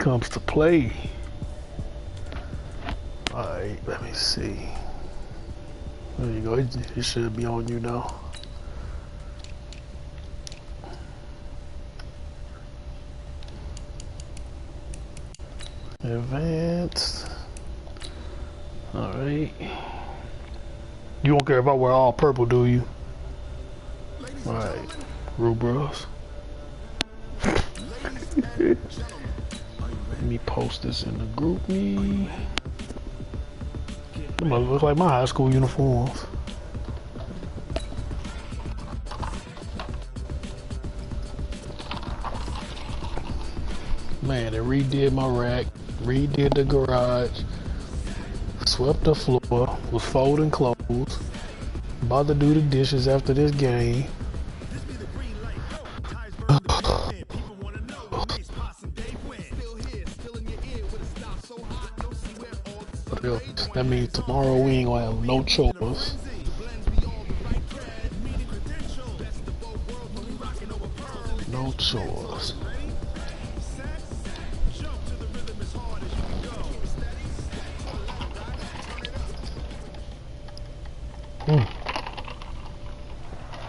comes to play. Alright, let me see. There you go, it should be on you now. Advanced. Alright. You don't care if I wear all purple, do you? Alright. Rubros. Let me post this in the group me. It must look like my high school uniforms. Man, they redid my rack, redid the garage, swept the floor, was folding clothes, about to do the dishes after this game. That means tomorrow we ain't gonna have no chores. No chores.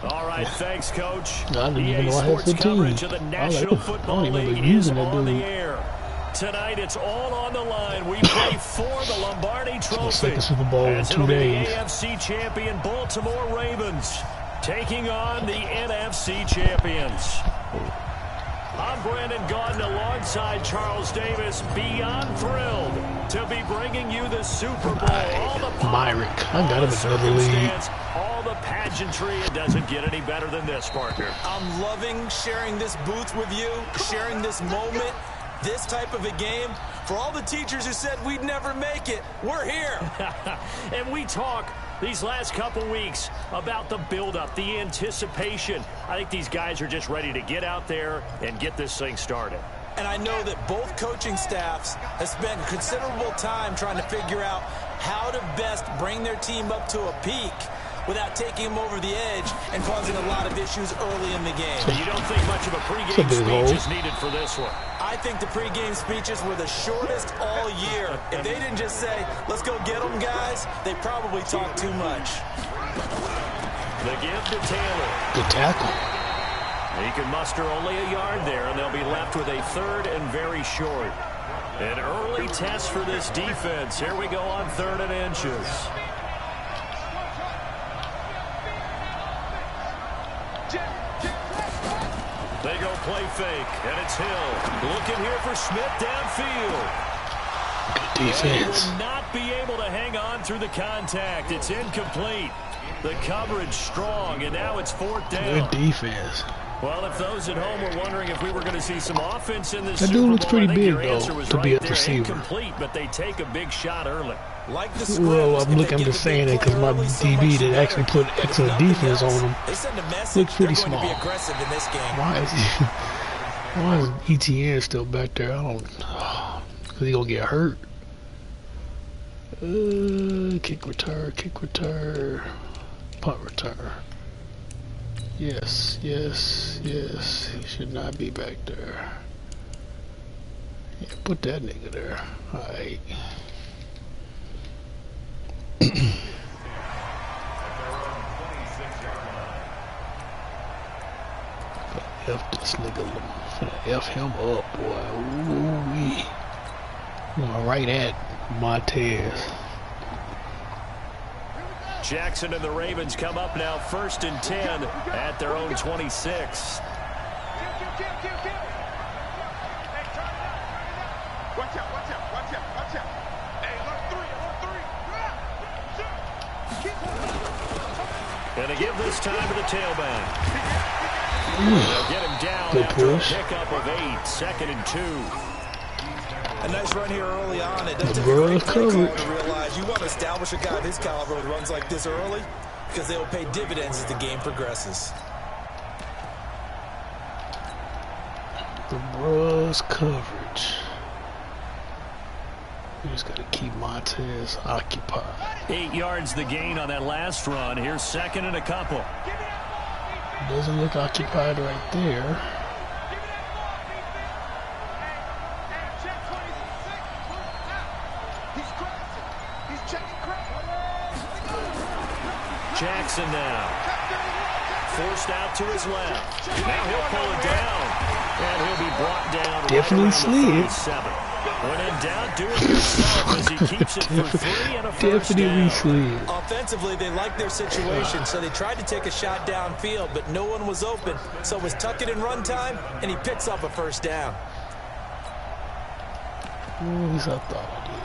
All right, thanks, Coach. I didn't even know I had 15. Coverage of the National Football League is on the air. Tonight, it's all on the line. We play for the Lombardi Trophy. Second Super Bowl in 2 days. The AFC champion Baltimore Ravens taking on the NFC champions. I'm Brandon Gaudin alongside Charles Davis. Beyond thrilled to be bringing you the Super Bowl. All the Myrick, I got him in another league. All the pageantry. It doesn't get any better than this, Parker. I'm loving sharing this booth with you, sharing this moment. This type of a game, for all the teachers who said we'd never make it, we're here. And we talk these last couple weeks about the build-up, the anticipation. I think these guys are just ready to get out there and get this thing started. And I know that both coaching staffs have spent considerable time trying to figure out how to best bring their team up to a peak without taking them over the edge and causing a lot of issues early in the game. So you don't think much of a pregame speech is needed for this one? I think the pregame speeches were the shortest all year. If they didn't just say, let's go get them, guys, they probably talked too much. The give to Taylor. Good tackle. He can muster only a yard there, and they'll be left with a third and very short. An early test for this defense. Here we go on 3rd and inches. They go play fake, and it's Hill. Looking here for Smith downfield. Good defense. He will not be able to hang on through the contact. It's incomplete. The coverage strong, and now it's 4th down. Good defense. Well, if those at home were wondering if we were going to see some offense in this That Super dude Bowl, looks pretty I think big, your answer though, was to right be a there. receiver. Incomplete, but they take a big shot early. Like the Well, I'm just saying that because my DB that actually put excellent defense on him looks pretty small. Why is ETN still back there? I don't, because he gonna get hurt. Kick return, punt return. Yes. He should not be back there. Yeah, put that nigga there. All right. F this nigga. F him up, boy. Ooh-wee. Right at Montez. Jackson and the Ravens come up now 1st and 10 at their own 26. And to give this time to the tailback. They'll get him down after a pickup of 8, 2nd and 2. A nice run here early on. It doesn't take a great play call to realize you want to establish a guy of his caliber who runs like this early because they will pay dividends as the game progresses. The Bros coverage. You just got to keep Montez occupied. 8 yards the gain on that last run. Here's 2nd and a couple. Doesn't look occupied right there. Jackson now. Forced out to his left. Now he'll pull it down. And he'll be brought down Definitely right around the slid. 37. When in doubt, do it yourself as he keeps it for 3 and a first Definitely down. slid. Offensively, they liked their situation, so they tried to take a shot downfield, but no one was open. So it was tuck it in run time, and he picks up a first down. At least I thought I did.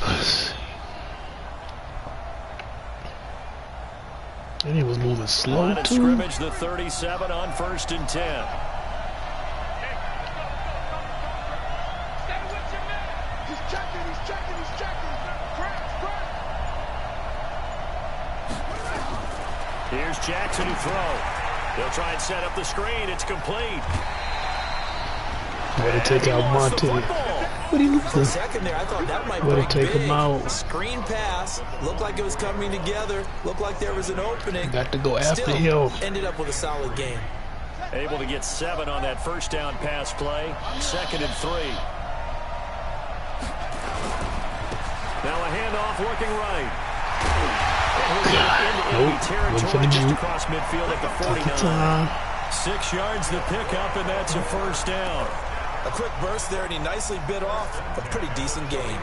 Let's see. And he was moving slow Line of too. scrimmage, the 37 on 1st and 10. Here's Jackson to throw. They'll try and set up the screen. It's complete. Way to take out Monte. What are you For a looking? second there, I thought that might Way to break take big. him out. Screen pass. Looked like it was coming together. Looked like there was an opening. Got to go after Still him. ended up with a solid game. Able to get 7 on that first down pass play. 2nd and 3. Now a handoff working right. Nope, went for the just juke. across midfield at the 49. 6 yards the pickup, and that's a first down. A quick burst there, and he nicely bit off a pretty decent gain.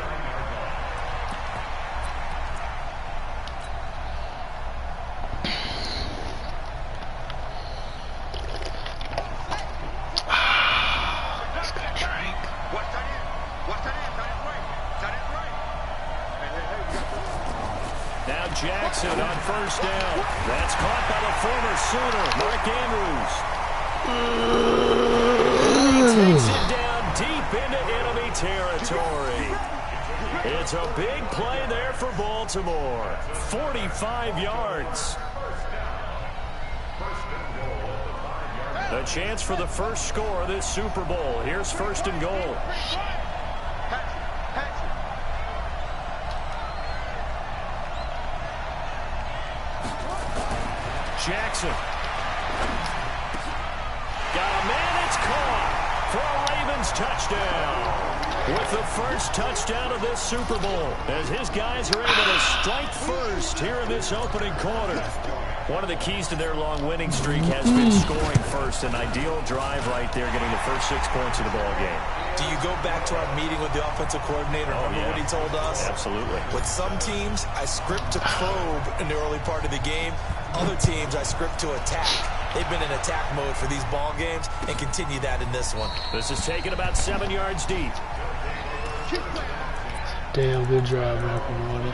Now Jackson on first down. That's caught by the former Sooner, Mark Andrews. He takes it down deep into enemy territory. It's a big play there for Baltimore. 45 yards. A chance for the first score of this Super Bowl. Here's 1st and goal. Jackson. Got a man, it's caught for a Ravens touchdown. With the first touchdown of this Super Bowl, as his guys are able to strike first here in this opening quarter. One of the keys to their long winning streak has been scoring first. An ideal drive right there, getting the first 6 points of the ball game. Do you go back to our meeting with the offensive coordinator? Remember what he told us? Absolutely. With some teams, I script to probe in the early part of the game. Other teams, I script to attack. They've been in attack mode for these ball games and continue that in this one. This is taken about 7 yards deep. Damn good drive, Mac-Que-Roni.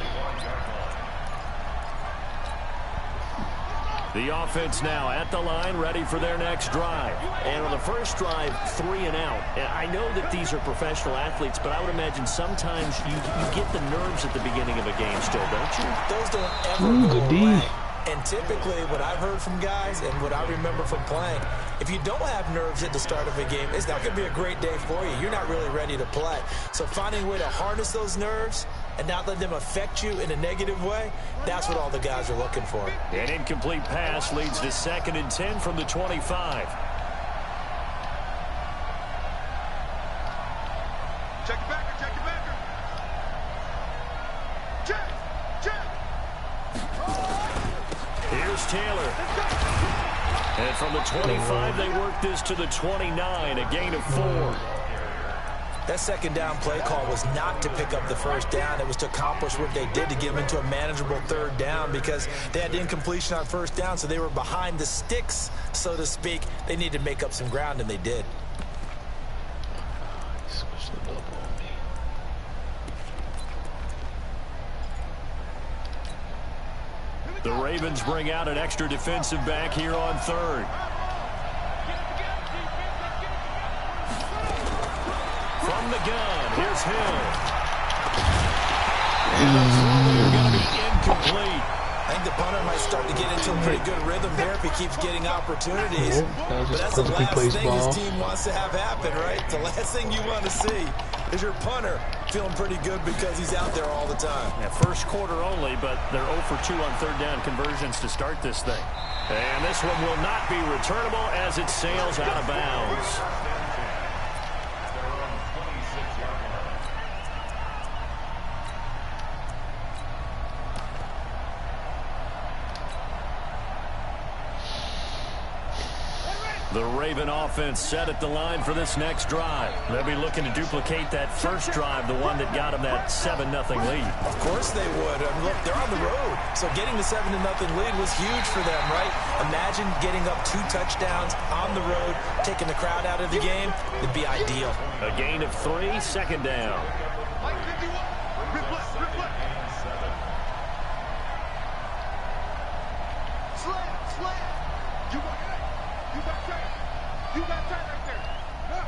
The offense now at the line, ready for their next drive. And on the first drive, 3 and out. And I know that these are professional athletes, but I would imagine sometimes you get the nerves at the beginning of a game still, don't you? Those don't ever go away. And typically, what I've heard from guys and what I remember from playing, if you don't have nerves at the start of a game, it's not going to be a great day for you. You're not really ready to play. So finding a way to harness those nerves and not let them affect you in a negative way, that's what all the guys are looking for. An incomplete pass leads to 2nd and 10 from the 25. Check it back. Check. Here's Taylor. And from the 25, they work this to the 29, a gain of 4. That second down play call was not to pick up the first down. It was to accomplish what they did to get them into a manageable 3rd down because they had incompletion on first down, so they were behind the sticks, so to speak. They needed to make up some ground, and they did. Switch the double on me. The Ravens bring out an extra defensive back here on 3rd. From the gun, here's Hill. Going to be incomplete. I think the punter might start to get into a pretty good rhythm here if he keeps getting opportunities. But that's the last thing his team wants to have happen, right? The last thing you want to see is your punter feeling pretty good because he's out there all the time. Yeah, first quarter only, but they're 0 for 2 on third down conversions to start this thing. And this one will not be returnable as it sails out of bounds. The Raven offense set at the line for this next drive. They'll be looking to duplicate that first drive, the one that got them that 7-0 lead. Of course they would. I mean, look, they're on the road. So getting the 7-0 lead was huge for them, right? Imagine getting up 2 touchdowns on the road, taking the crowd out of the game. It'd be ideal. A gain of 3, second down. You got that right there. No.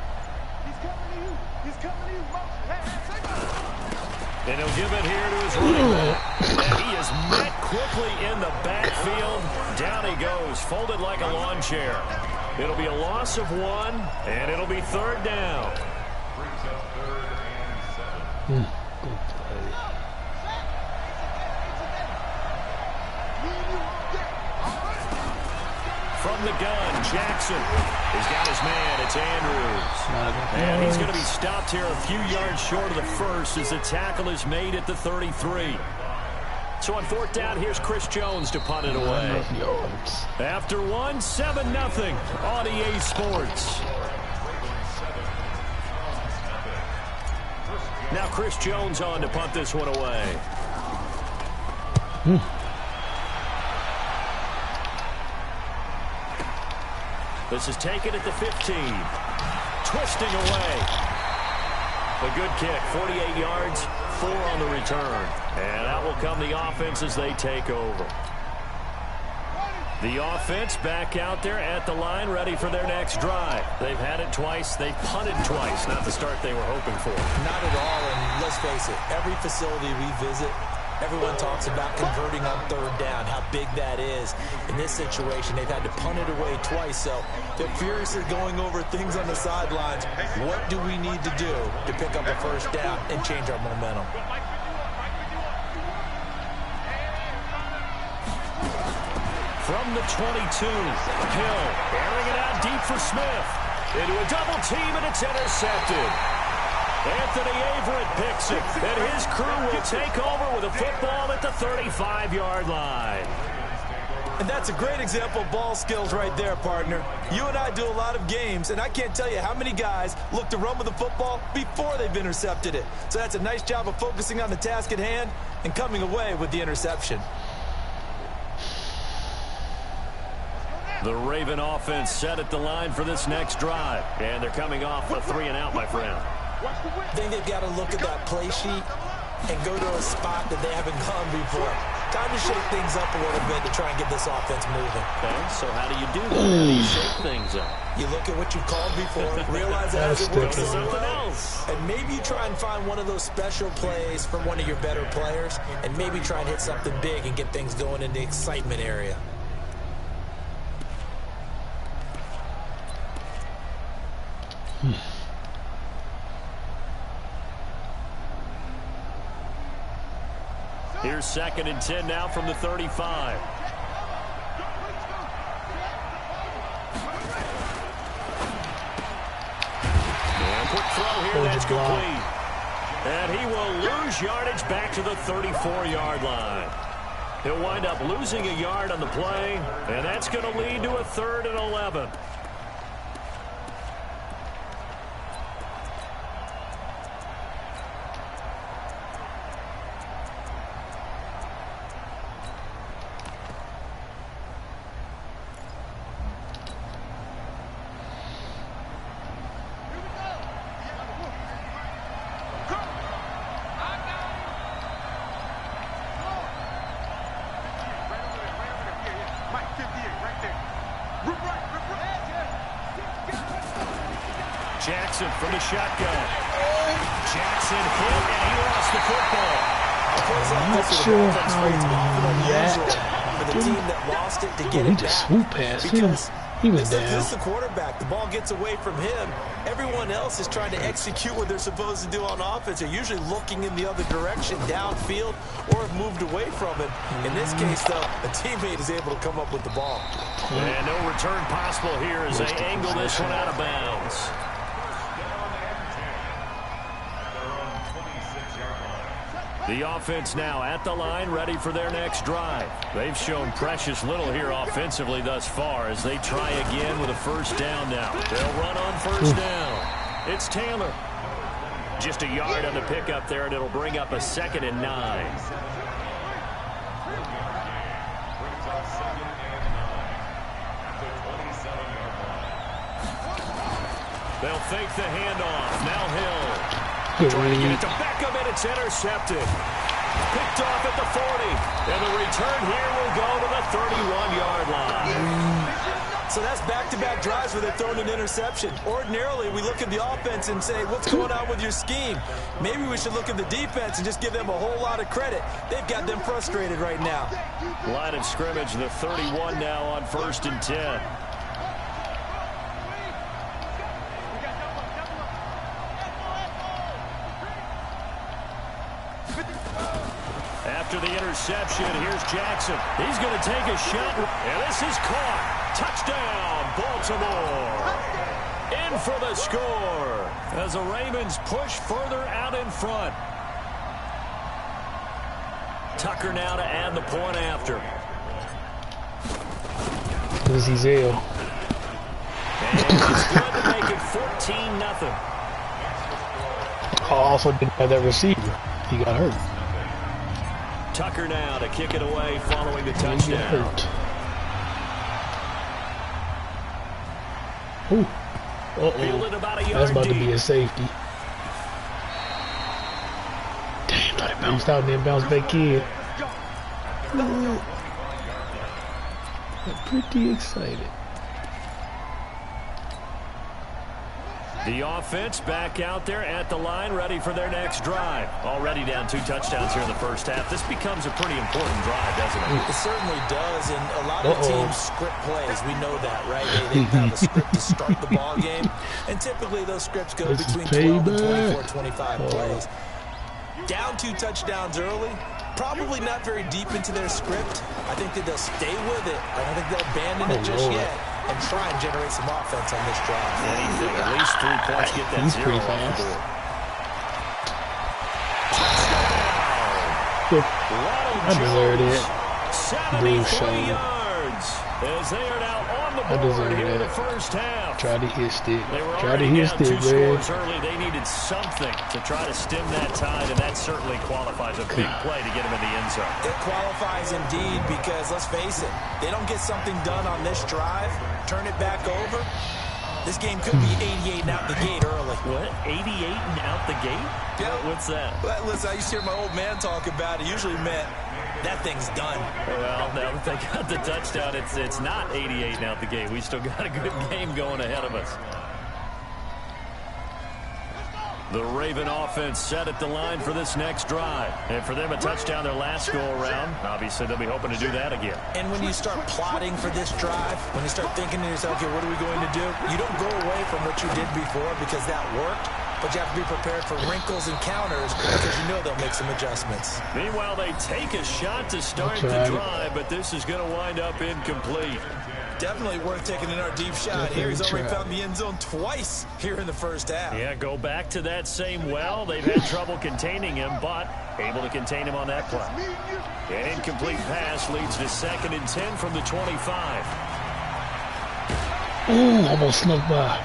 He's coming to you. He's coming to you. And he'll give it here to his running back. And he is met quickly in the backfield. Down he goes, folded like a lawn chair. It'll be a loss of 1, and it'll be third down. From the gun, Jackson. He's got his man. It's Andrews. And he's going to be stopped here a few yards short of the first as the tackle is made at the 33. So on fourth down, here's Chris Jones to punt it away. After 1, 7-0 on EA Sports. Now Chris Jones on to punt this one away. This is taken at the 15. Twisting away. A good kick, 48 yards, 4 on the return. And out will come the offense as they take over. The offense back out there at the line, ready for their next drive. They've had it twice. They've punted twice. Not the start they were hoping for. Not at all, and let's face it, every facility we visit, everyone talks about converting on third down, how big that is. In this situation, they've had to punt it away twice, so they're furiously going over things on the sidelines. What do we need to do to pick up a first down and change our momentum? From the 22, Hill airing it out deep for Smith. Into a double team, and it's intercepted. Anthony Averett picks it, and his crew will take over with a football at the 35-yard line. And that's a great example of ball skills right there, partner. You and I do a lot of games, and I can't tell you how many guys look to run with the football before they've intercepted it. So that's a nice job of focusing on the task at hand and coming away with the interception. The Raven offense set at the line for this next drive. And they're coming off a 3-and-out, my friend. I think they've got to look at that play sheet and go to a spot that they haven't gone before. Time to shake things up a little bit to try and get this offense moving. Okay, so how do you do that? How do you shake things up? You look at what you called before, realize that it works so well, and maybe you try and find one of those special plays from one of your better players, and maybe try and hit something big and get things going in the excitement area. Here's 2nd and 10 now from the 35. And quick throw here, that's complete. And he will lose yardage back to the 34-yard line. He'll wind up losing a yard on the play, and that's going to lead to a 3rd and 11. Jackson from the shotgun. Jackson hit, and he lost the football. I'm not sure how for the team that lost it to get it back. swoop past him. Because He was down. This is the quarterback. The ball gets away from him. Everyone else is trying to execute what they're supposed to do on offense. They're usually looking in the other direction, downfield, or have moved away from it. In this case, though, a teammate is able to come up with the ball. And no return possible here as they angle this one out of bounds. The offense now at the line, ready for their next drive. They've shown precious little here offensively thus far as they try again with a first down now. They'll run on first down. It's Taylor. Just a yard on the pickup there, and it'll bring up a 2nd and 9. They'll fake the handoff. Now Hill. Trying to get it to Beckham, and it's intercepted. Picked off at the 40. And the return here will go to the 31-yard line. So that's back-to-back drives where they're throwing an interception. Ordinarily, we look at the offense and say, what's going on with your scheme? Maybe we should look at the defense and just give them a whole lot of credit. They've got them frustrated right now. Line of scrimmage, the 31 now on 1st and 10. After the interception, here's Jackson. He's going to take a shot, and this is caught. Touchdown, Baltimore. In for the score as the Ravens push further out in front. Tucker now to add the point after. This is Zale. And it's good to make it 14-0. Also didn't have that receiver. He got hurt. Tucker now to kick it away following the touchdown. Ooh. Fielded about a yard That's about deep. to be a safety. Damn, thought it bounced out and then bounced back in. I'm pretty excited. The offense back out there at the line, ready for their next drive. Already down 2 touchdowns here in the first half. This becomes a pretty important drive, doesn't it? It certainly does, and a lot of teams script plays. We know that, right? They have a script to start the ball game, and typically those scripts go between 12 and 24, 25 plays. Down 2 touchdowns early, probably not very deep into their script. I think that they'll stay with it. I don't think they'll abandon it just yet and try and generate some offense on this drive. Anything, at least 3 points, get that 0 pretty off fast. the board. I deserved it. 73 yards as they are now on the board here in the first half. Tried to hit stick. They were Tried to already hit down stick, 2 man. scores early. They needed something to try to stem that tide, and that certainly qualifies a big play to get them in the end zone. It qualifies indeed because, let's face it, they don't get something done on this drive, turn it back over, this game could be 88 and out the gate early. What? 88 and out the gate? Yeah. What's that? Well, listen, I used to hear my old man talk about it. Usually meant that thing's done. Well, now that they got the touchdown, it's not 88 and out the gate. We still got a good game going ahead of us. The Raven offense set at the line for this next drive. And for them, a touchdown their last go-around. Obviously, they'll be hoping to do that again. And when you start plotting for this drive, when you start thinking to yourself, okay, what are we going to do? You don't go away from what you did before because that worked. But you have to be prepared for wrinkles and counters because you know they'll make some adjustments. Meanwhile, they take a shot to start the drive, but this is going to wind up incomplete. Definitely worth taking another deep shot. Here he's already found the end zone twice here in the first half. Yeah, go back to that same well. They've had trouble containing him, but able to contain him on that play. An incomplete pass leads to 2nd and 10 from the 25. Ooh, almost snuck by.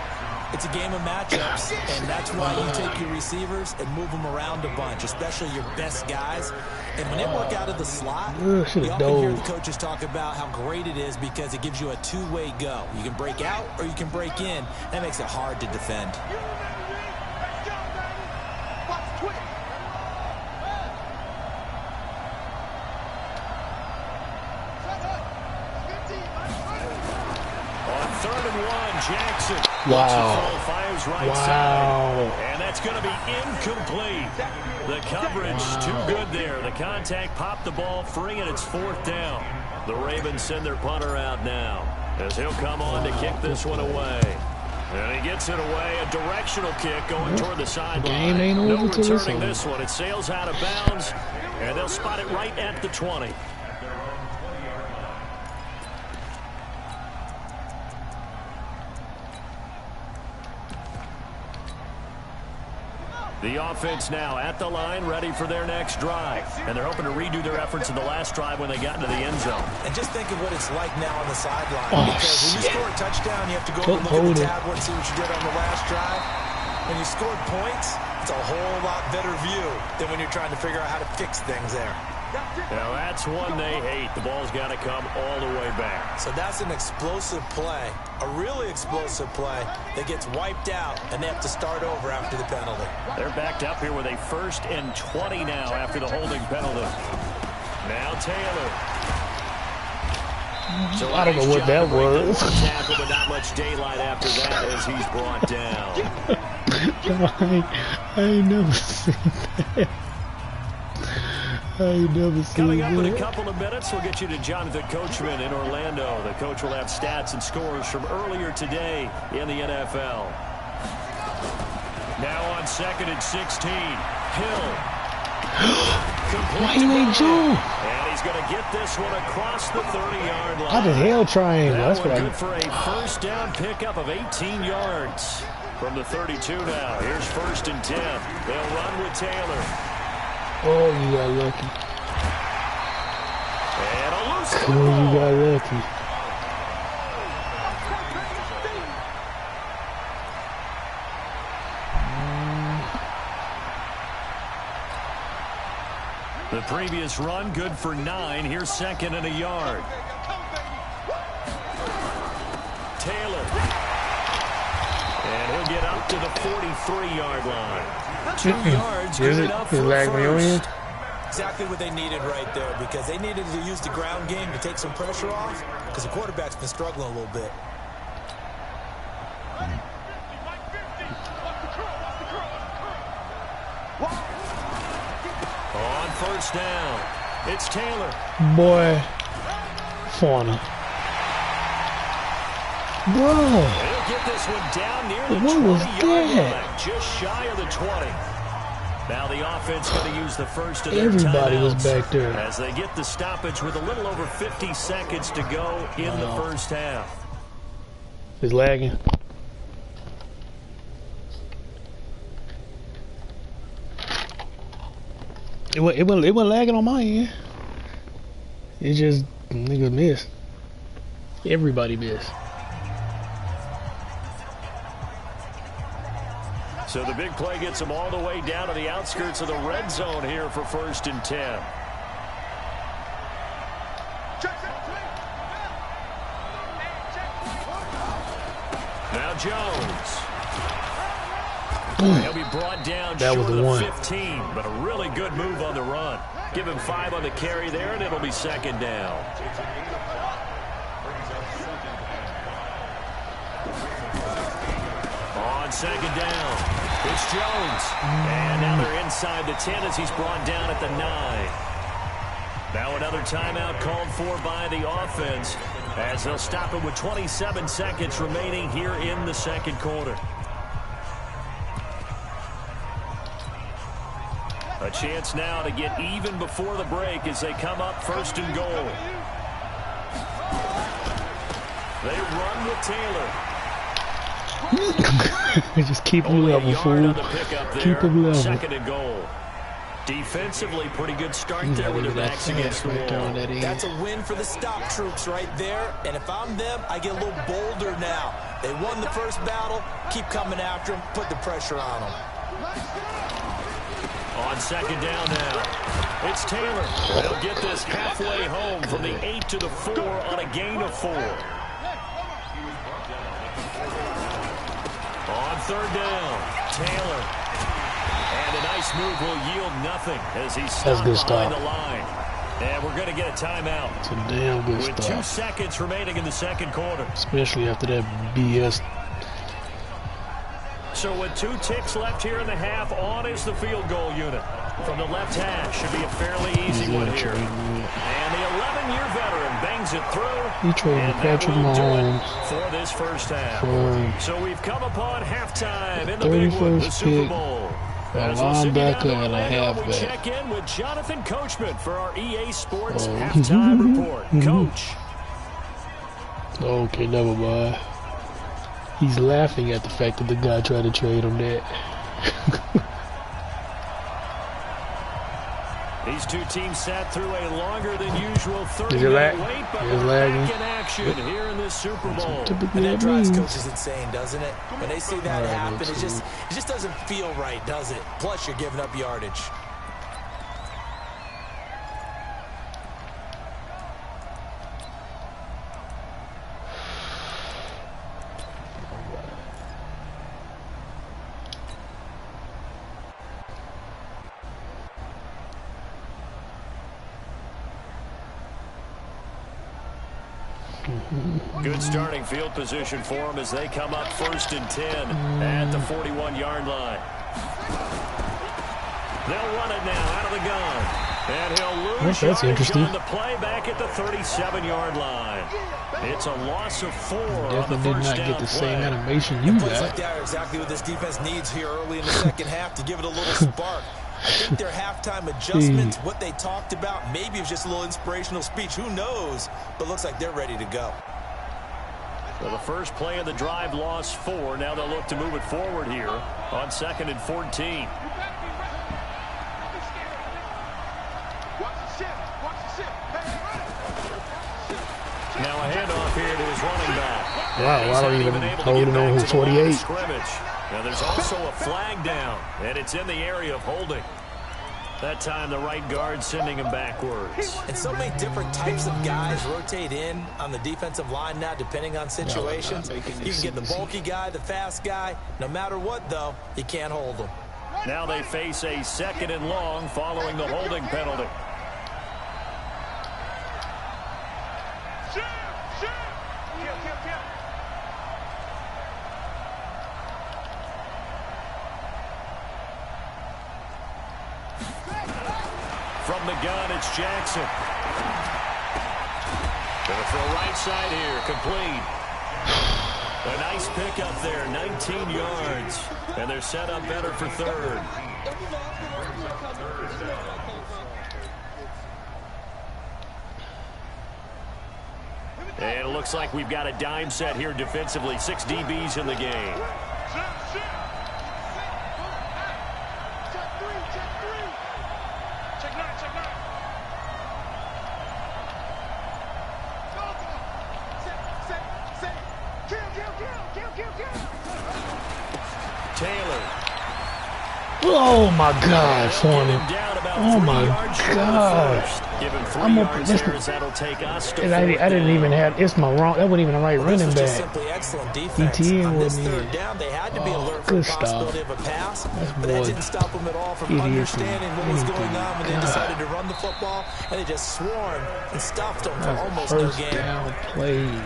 It's a game of matchups, and that's why you take your receivers and move them around a bunch, especially your best guys. And when they work out of the slot, you often hear the coaches talk about how great it is because it gives you a two-way go. You can break out or you can break in. That makes it hard to defend. On 3rd and 1, Jackson. Wow. Fires right side. And that's going to be incomplete. The coverage too good there. The contact popped the ball free, and it's 4th down. The Ravens send their punter out now. as he'll come on to kick this one away. And he gets it away, a directional kick going toward the sideline. No returning this one. It sails out of bounds, and they'll spot it right at the 20. The offense now at the line, ready for their next drive. And they're hoping to redo their efforts in the last drive when they got into the end zone. And just think of what it's like now on the sideline. Because when you score a touchdown, you have to go over and look at the tablet and see what you did on the last drive. When you scored points, it's a whole lot better view than when you're trying to figure out how to fix things there. Now that's one they hate. The ball's got to come all the way back. So that's an explosive play, a really explosive play that gets wiped out, and they have to start over after the penalty. They're backed up here with a 1st and 20 now after the holding penalty. Now Taylor. So I don't know what that was. Tackle, but not much daylight after that as he's brought down. I ain't never seen that. I ain't never seen Coming up that. in a couple of minutes, we'll get you to Jonathan Coachman in Orlando. The coach will have stats and scores from earlier today in the NFL. Now on 2nd and 16, Hill. Why you ain't Joe? And he's going to get this one across the 30-yard line. How the hell triangle? That That's what good for a 1st down pickup of 18 yards from the 32 now. Here's 1st and 10. They'll run with Taylor. Oh, you got lucky. And a loose Oh, you got lucky. The previous run, good for 9. Here's 2nd and a yard. Taylor. And he'll get up to the 43-yard line. 2 yards, good enough for first. Exactly what they needed right there, because they needed to use the ground game to take some pressure off, because the quarterback's been struggling a little bit. On 1st down, it's Taylor. Boy, fauna. Bro. They'll get this one down near the 20-yard line, just shy of the 20. Now the offense going to use the first of their Everybody was timeouts back there. as they get the stoppage with a little over 50 seconds to go in the first half. It's lagging. It wasn't lagging on my end. It just niggas missed. Everybody missed. So the big play gets them all the way down to the outskirts of the red zone here for 1st and 10. Now Jones. He'll be brought down that short was the of one. 15, but a really good move on the run. Give him 5 on the carry there, and it'll be 2nd down. On 2nd down. It's Jones. And now they're inside the 10 as he's brought down at the 9. Now another timeout called for by the offense as they'll stop it with 27 seconds remaining here in the 2nd quarter. A chance now to get even before the break as they come up 1st and goal. They run with Taylor. Just keep him level, fool. Keep him level. 2nd and goal. Defensively, pretty good start there with their backs against the wall. That's a win for the stop troops right there. And if I'm them, I get a little bolder now. They won the first battle. Keep coming after them. Put the pressure on them. On 2nd down now, it's Taylor. They'll get this halfway home from the 8 to the 4 on a gain of 4. On 3rd down, Taylor. And a nice move will yield nothing as he's stopped behind the line. And we're going to get a timeout. It's a damn good with stop. 2 seconds remaining in the 2nd quarter. Especially after that BS. So with 2 ticks left here in the half, on is the field goal unit. From the left hash, should be a fairly easy one here. And the 11-year veteran bangs it through, He traded And that Patrick will do it Mahomes for this first half. for So we've come upon halftime in the big one, the 31st Super pick, Bowl. a As we'll send you down to linebacker, and a Orlando, we halfback. check in with Jonathan Coachman for our EA Sports Oh. halftime report. Coach. Okay, never mind. He's laughing at the fact that the guy tried to trade him that. These two teams sat through a longer than usual 30-minute wait, but It's we're lagging. back in action here in this Super Bowl. Typically And that that drives means. coaches insane, doesn't it? When they see that happen, it just doesn't feel right, does it? Plus, you're giving up yardage. Good starting field position for them as they come up 1st and 10 at the 41-yard line. They'll run it now out of the gun. And he'll lose That's yardage interesting. on the play back at the 37-yard line. It's a loss of 4 on the Definitely did first not down get the same play. animation you Plays like got. that are exactly what this defense needs here early in the second half to give it a little spark. I think their halftime adjustment, what they talked about, maybe it was just a little inspirational speech. Who knows? But looks like they're ready to go. So the first play of the drive lost 4. Now they'll look to move it forward here on 2nd and 14. Now a handoff here to his running back. Wow, I don't He's even been able to hold get it back on to his the line of 48. scrimmage. Now there's also a flag down, and it's in the area of holding. That time the right guard sending him backwards. And so many different types of guys rotate in on the defensive line now, depending on situations. You can get the bulky guy, the fast guy. No matter what, though, you can't hold them. Now they face a 2nd and long following the holding penalty. From the gun, it's Jackson. Gonna throw right side here, complete. A nice pick up there, 19 yards. And they're set up better for 3rd. And it looks like we've got a dime set here defensively. 6 DBs in the game. Taylor. Oh my God, Foreman. Oh my God. I'm up. And I didn't even have. It's my wrong. That wasn't even the right running back. Simply excellent defense. ETN On this wasn't 3rd it? down, they had to be alert for the Good stuff. possibility of a pass, That's but that more didn't stop them at all from idiots understanding than what was anything. going on when they God. decided to run the football, and they just swarmed and stopped them for That's almost no first gain. down play.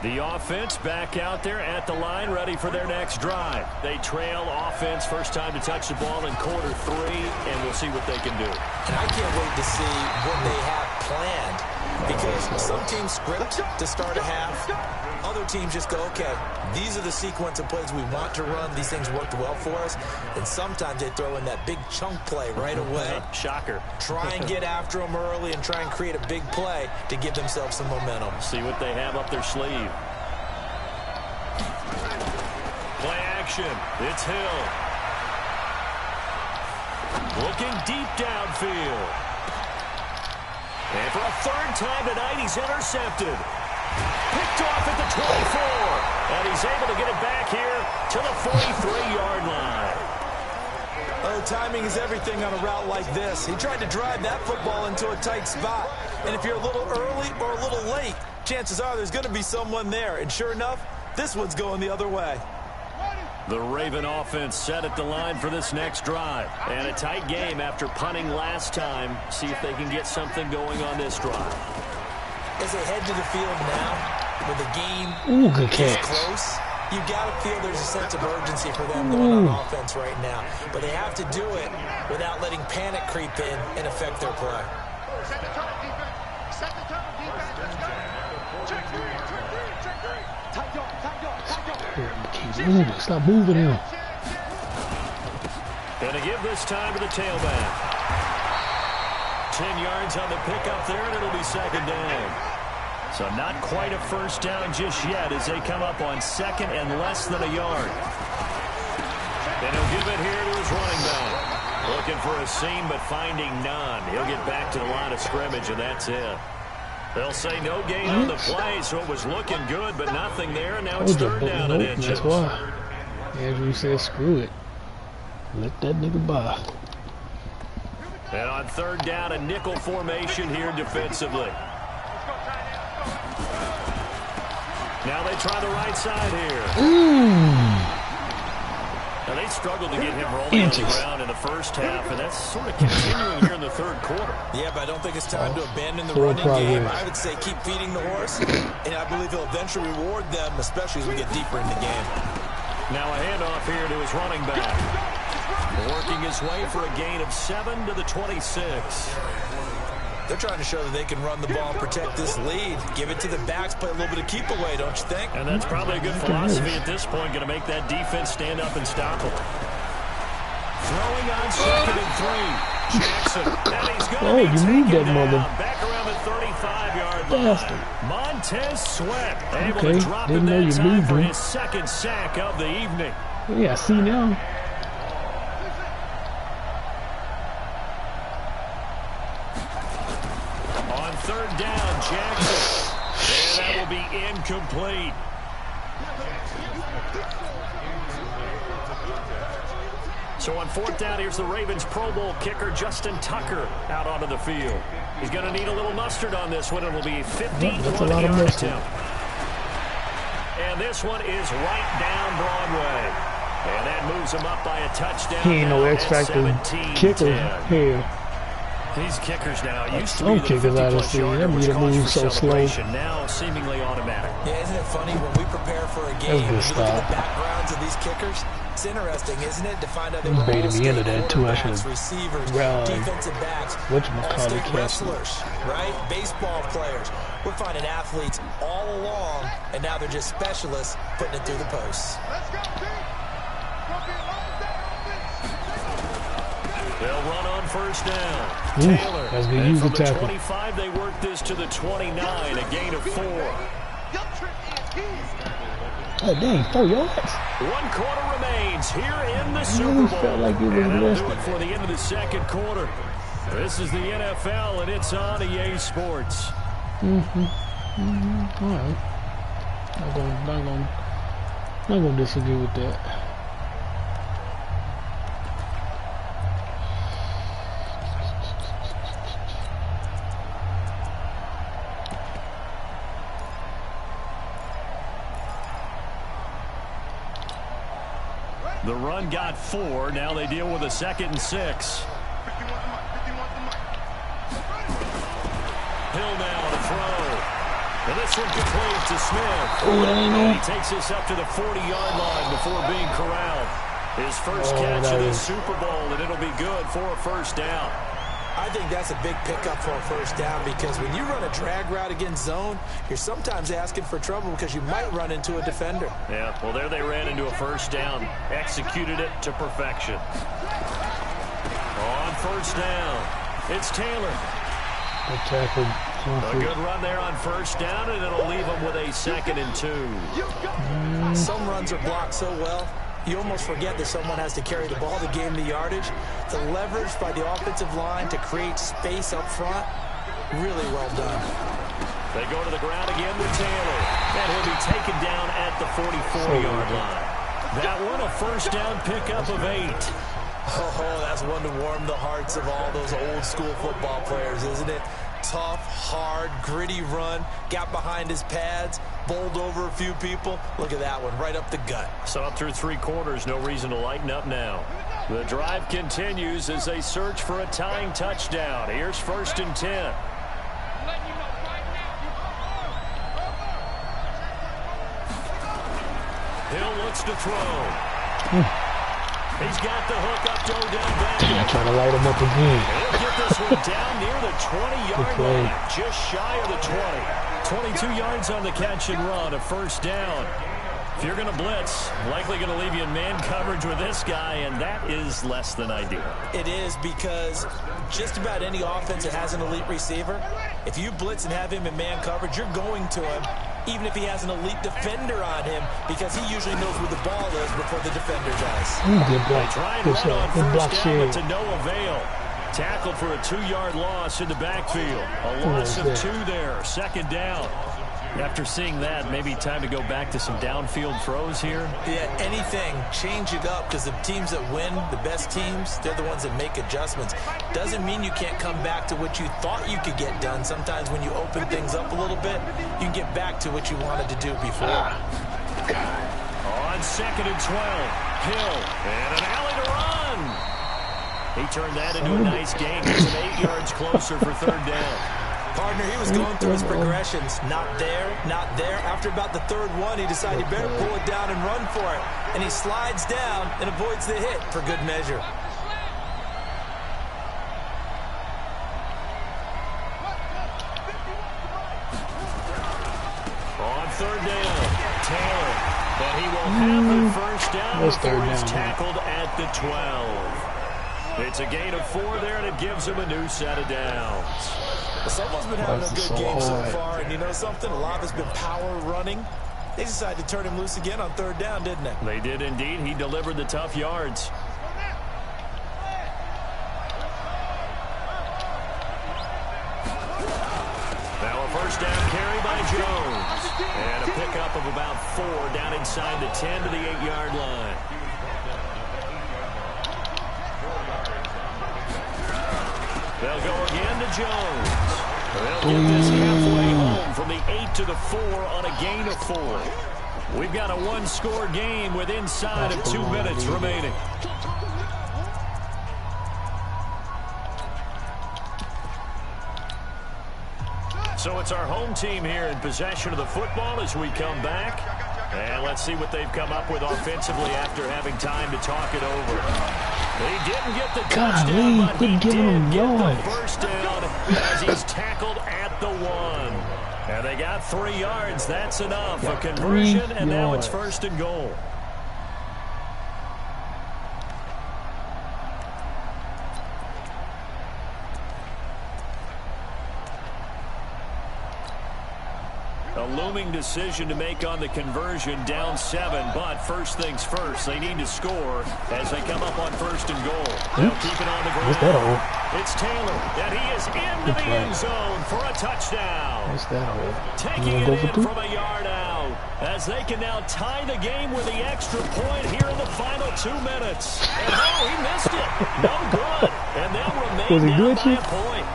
The offense back out there at the line, ready for their next drive. They trail offense, first time to touch the ball in quarter 3, and we'll see what they can do. And I can't wait to see what they have planned, because some teams script to start a half. Other teams just go, okay, these are the sequence of plays we want to run. These things worked well for us. And sometimes they throw in that big chunk play right away. Shocker. Try and get after them early and try and create a big play to give themselves some momentum. See what they have up their sleeve. Play action. It's Hill. Looking deep downfield. And for a 3rd time tonight, he's intercepted. Picked off at the 24. And he's able to get it back here to the 43-yard line. Oh, timing is everything on a route like this. He tried to drive that football into a tight spot. And if you're a little early or a little late, chances are there's going to be someone there. And sure enough, this one's going the other way. The Raven offense set at the line for this next drive. And a tight game after punting last time. See if they can get something going on this drive. As they head to the field now, where the game Ooh, good is catch. close, You got to feel there's a sense of urgency for them going on offense right now. But they have to do it without letting panic creep in and affect their play. Set the tone, defense. Set the tone, defense. Let's go. Check three, check three, check three. Tight up, tight up, tight up. Keep moving. Stop moving him. Gonna give this time to the tailback. 10 yards on the pickup there, and it'll be second down. So not quite a first down just yet as they come up on second and less than a yard. And he'll give it here to his running back. Looking for a seam, but finding none. He'll get back to the line of scrimmage, and that's it. They'll say no gain on the play, so it was looking good, but nothing there, and now it's third down and inches. That's why. Andrew said, screw it. Let that nigga by. And on third down, a nickel formation here defensively. Now they try the right side here. Now they struggled to get him rolling on the ground in the first half, and that's sort of continuing here in the third quarter. Yeah, but I don't think it's time to abandon the running game. I would say keep feeding the horse, and I believe he'll eventually reward them, especially as we get deeper in the game. Now a handoff here to his running back. Working his way for a gain of 7 to the 26. They're trying to show that they can run the ball and protect this lead. Give it to the backs, play a little bit of keep away, don't you think? And that's probably a good philosophy at this point, going to make that defense stand up and stop them. Throwing on second and 3. Jackson, and he's going to be taken down. Back around the 35-yard line. Montez Sweat able to drop it that time for his second sack of the evening. Yeah, I see now. Third down, Jackson. And that will be incomplete. So on fourth down, here's the Ravens Pro Bowl kicker, Justin Tucker, out onto the field. He's going to need a little mustard on this one. It will be a 50-yard attempt. And this one is right down Broadway. And that moves him up by a touchdown. He ain't no X-Factor kicker. Hell. These kickers now used to be the 50-plus yarder, which calls for celebration. Now seemingly automatic. Yeah, isn't it funny when we prepare for a game, you look at the backgrounds of these kickers? It's interesting, isn't it, to find out they were all state quarterbacks, receivers, defensive backs, state wrestlers, right? Baseball players. We're finding athletes all along, and now they're just specialists putting it through the posts. Let's go, team. They'll run on first down. Taylor, and from the 25, they work this to the 29, a gain of 4. Oh, dang, 4 yards. 1 quarter remains here in the Super Bowl. Felt like it was and that'll do it for the end of the second quarter. This is the NFL, and it's on EA Sports. All right. Not gonna disagree with that. The run got 4. Now they deal with a 2nd and 6. Hill now to throw. And this one complete to Smith. And he takes this up to the 40-yard line before being corralled. His first catch of the Super Bowl, and it'll be good for a first down. I think that's a big pickup for a first down because when you run a drag route against zone, you're sometimes asking for trouble because you might run into a defender. Yeah, well, there they ran into a first down. Executed it to perfection. On first down, it's Taylor. A good run there on first down, and it'll leave them with a 2nd and 2. Some runs are blocked so well, you almost forget that someone has to carry the ball to gain the yardage. The leverage by the offensive line to create space up front, really well done. They go to the ground again with Taylor. And he'll be taken down at the 44-yard line. That one, a first down pickup of 8. Oh, that's one to warm the hearts of all those old school football players, isn't it? Tough, hard, gritty run, got behind his pads, bowled over a few people. Look at that one, right up the gut. So up through 3 quarters, no reason to lighten up now. The drive continues as they search for a tying touchdown. Here's 1st and 10. Hill looks to throw. He's got the hook up, throw down back. I'm trying to light him up again. He'll get this one down near the 20-yard line, just shy of the 20. 22 yards on the catch and run, a first down. If you're going to blitz, likely going to leave you in man coverage with this guy, and that is less than ideal. It is, because just about any offense that has an elite receiver, if you blitz and have him in man coverage, you're going to him, even if he has an elite defender on him, because he usually knows where the ball is before the defender does. Good block. Try and run on first down, but to no avail. Tackled for a 2-yard loss in the backfield. A loss of 2 there, second down. After seeing that, maybe time to go back to some downfield throws here. Yeah, anything. Change it up, because the teams that win, the best teams, they're the ones that make adjustments. Doesn't mean you can't come back to what you thought you could get done. Sometimes when you open things up a little bit, you can get back to what you wanted to do before. On 2nd and 12, Hill, and an alley to run. He turned that into a nice gain. He's 8 yards closer for third down. Partner, he was going through his progressions. Not there, not there. After about the third one, he decided he better pull it down and run for it. And he slides down and avoids the hit for good measure. On third down, Taylor. But he will have the first down before he's tackled at the 12. It's a gain of 4 there, and it gives him a new set of downs. Someone's been having a good game so far, and you know something? A lot has been power running. They decided to turn him loose again on third down, didn't they? They did indeed. He delivered the tough yards. Now a first down carry by Jones. And a pickup of about 4 down inside the 10 to the 8-yard line. They'll go again to Jones. They'll get this halfway home from the 8 to the 4 on a gain of 4. We've got a 1-score game with inside of 2 minutes remaining. So it's our home team here in possession of the football as we come back. And let's see what they've come up with offensively after having time to talk it over. He didn't get the touchdown, but he did get the first down as he's tackled at the 1. And they got 3 yards. That's enough. A conversion, and now it's 1st and goal. A looming decision to make on the conversion, down 7, but first things first, they need to score as they come up on 1st and goal. They'll keep it on the ground. It's Taylor, and he is into the end zone for a touchdown. Taking it in from a yard out, as they can now tie the game with the extra point here in the final 2 minutes. And no, he missed it. No good. And they'll remain down by a point.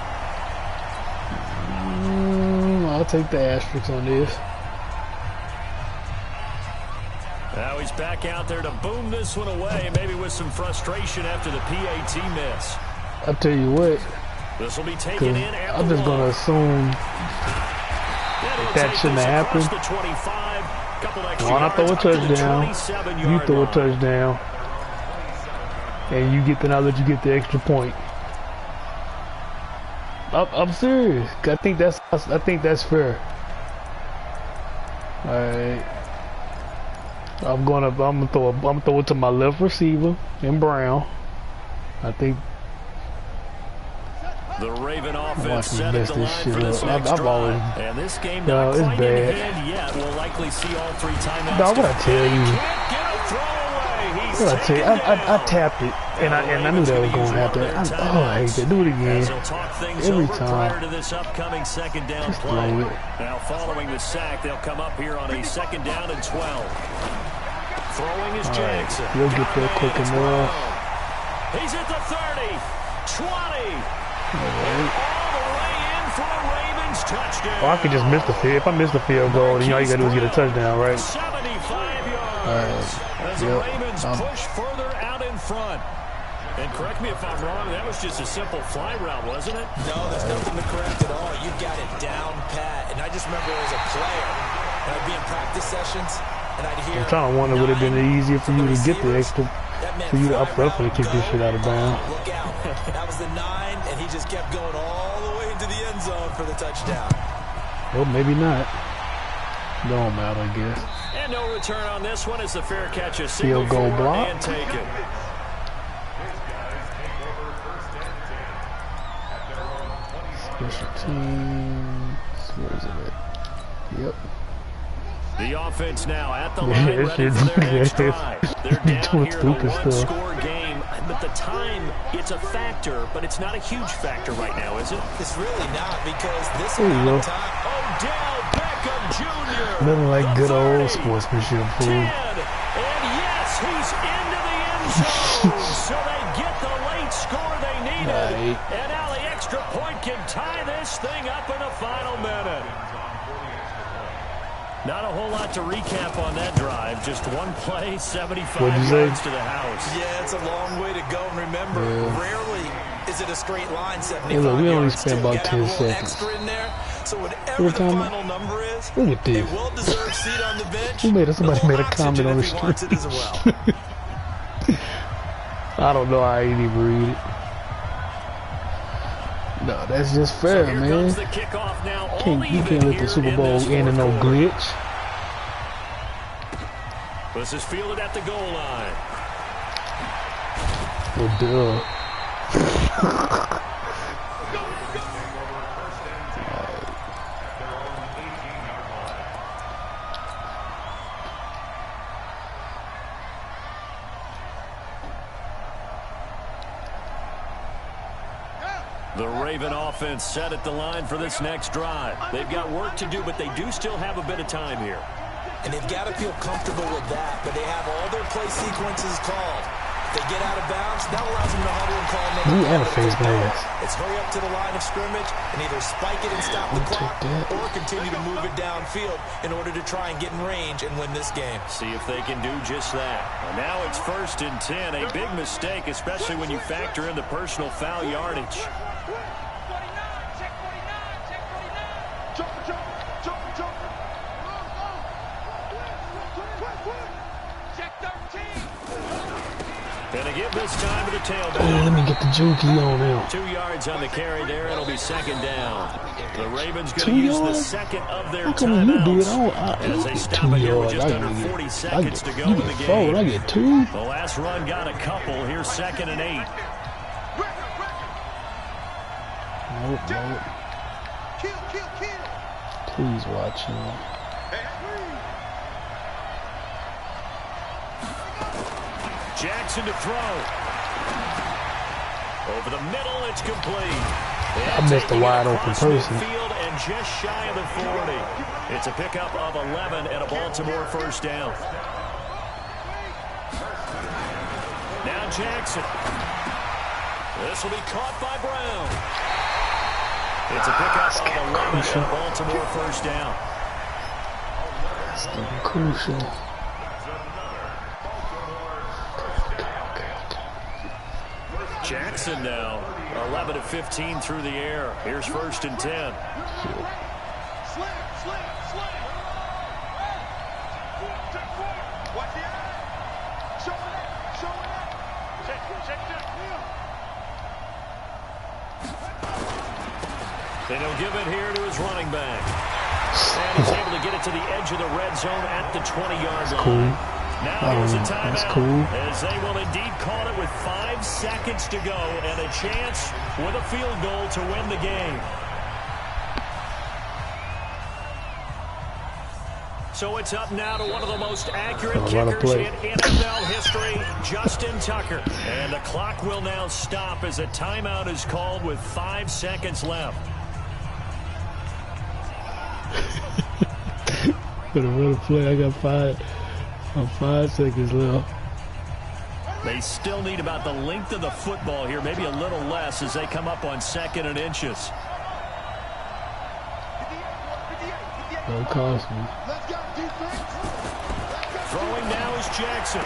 I'll take the asterisk on this. Now he's back out there to boom this one away, maybe with some frustration after the PAT miss. I'll tell you what. This will be taken in at I'm just going to assume that shouldn't have happened. When I throw a touchdown, you throw a touchdown, and you get I'll let you get the extra point. I'm serious. I think that's fair. All right. I'm gonna throw it to my left receiver in Brown. I think the Raven offense setting the line for this next drive. And this game not quite in hand yet. We'll likely see all 3 timeouts. No, what I tell you. What I tell you, I tapped it, and I knew that was going to happen. I hate to do it again. Every time. To this upcoming second down play. Now following the sack, they'll come up here on a 2nd down and 12. Throwing is Jackson. You'll get there quick enough. He's at the 30, 20. And all the way in for a Ravens touchdown. Oh, I could just miss the field. If I miss the field goal, then all you got to do is get a touchdown, right? 75 yards. As the Ravens push further out in front. And correct me if I'm wrong, that was just a simple fly route, wasn't it? No, there's nothing to correct at all. You got it down pat. And I just remember as a player, and I'd be in practice sessions, and I'd hear. I'm trying to wonder would it have been easier for you to get the extra, That meant for you to front up up and row, kick this go, shit out of bounds. Look out. That was the 9, and he just kept going all the way into the end zone for the touchdown. Well, maybe not. Don't matter, I guess. And no return on this one as the fair catch is single Field goal forward block. and taken. Special teams. Where is it at? Yep. The offense now at the line, Yeah, ready for their next drive. They're Be down doing here in a stupid stuff. one-score game, but the time, it's a factor, but it's not a huge factor right now, is it? It's really not, because this There you amount go. of time. Odell Beckham Jr. Nothing like the good old 30, sportsmanship, 10, fool. and yes, he's into the end zone, so they get the late score they needed. Right. And now the extra point can tie this thing up in the final minute. Not a whole lot to recap on that drive. Just one play, 75 What'd you say? yards to the house. Yeah, it's a long way to go. And remember, rarely is it a straight line, 75 Hey, look, we only yards. spent Still, about gotta have 10 a little seconds. extra in there. So whatever What the time? final number is, Look at a this. well-deserved seat on the bench. Who made it? Somebody little made a oxygen comment on the if he wants it street. as well. I don't know. I ain't even read it. No, that's just fair, So here man. comes the kickoff now. All You even can't let here the Super in Bowl this end in no fourth quarter. glitch. This is fielded at the goal line. Well, duh. The Raven offense set at the line for this next drive. They've got work to do, but they do still have a bit of time here. And they've got to feel comfortable with that, but they have all their play sequences called. If they get out of bounds, that allows them to huddle and call another Ooh, play and a to face take over. mask. It's hurry up to the line of scrimmage and either spike it and stop the I'll clock take that. or continue to move it downfield in order to try and get in range and win this game. See if they can do just that. And now it's 1st and 10. A big mistake, especially when you factor in the personal foul yardage. And they give this time to the tailback. Hey, let me get the jukey on now. 2 yards on the carry there. It'll be 2nd down. The Ravens going 2 to use the yards? second of their How come you did? timeouts as they I stop get it 2 here with yards. just I under 40 get, seconds to go you in the get 4, game. and I get 2. The last run got a couple. Here's 2nd and 8. Nope. Please watch him. Jackson to throw. Over the middle, it's complete. I missed a wide open person. Field and just shy of the 40. It's a pickup of 11 and a Baltimore first down. Now Jackson. This will be caught by Brown. It's a pickup of 11 and a Baltimore first down. That's crucial. Jackson now 11 of 15 through the air. Here's 1st and 10. And he'll give it here to his running back. And he's able to get it to the edge of the red zone at the 20-yard line. Cool. Now here's a timeout. That's cool. As they will indeed call it with 5 seconds to go and a chance with a field goal to win the game. So it's up now to one of the most accurate kickers in NFL history, Justin Tucker. And the clock will now stop as a timeout is called with 5 seconds left. For the run play, I got 5 seconds left. They still need about the length of the football here, maybe a little less as they come up on 2nd and inches. Don't cost me. Throwing now is Jackson.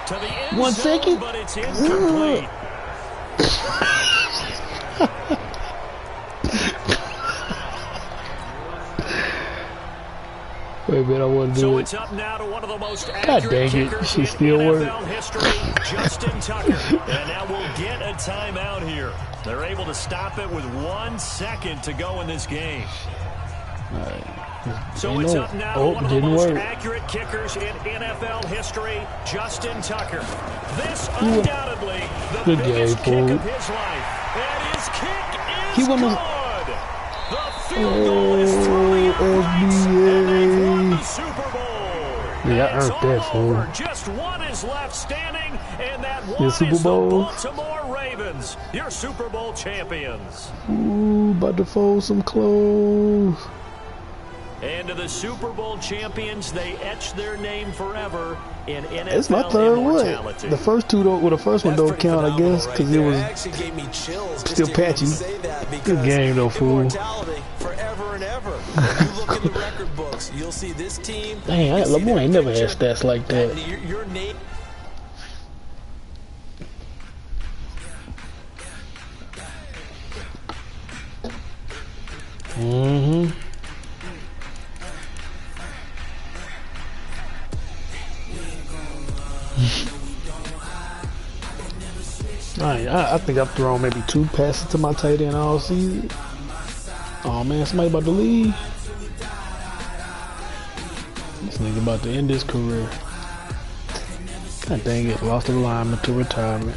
To the end 1 zone, second. but it's incomplete. Wait a minute, I want to So do it's it. up now to one of the most God accurate dang it, kickers she in still NFL work. history, Justin Tucker. And now we'll get a timeout here. They're able to stop it with 1 second to go in this game. So it's up now to one of the most accurate kickers in NFL history, Justin Tucker. This undoubtedly the biggest kick of his life. And his kick is good. The field goal is through the uprights, and they've won the Super Bowl. Yeah, I earned that, fool. Just one is left standing, and that one Your Super is the Bowl? Baltimore Ravens, your Super Bowl champions. Ooh, about to fold some clothes. And to the Super Bowl champions, they etch their name forever in NFL It's my third immortality. one. The first two don't, well, the first one don't count, I guess, because it was actually gave me chills still just to hear patchy. you say that, because Good game, though, fool. immortality forever and ever. If you look in the record books, you'll see this team. Dang, Lamar ain't never had stats like that. Your name. Mm-hmm. I think I've thrown maybe 2 passes to my tight end all season. Oh man, somebody about to leave. This nigga about to end his career. God dang it, lost a lineman to retirement.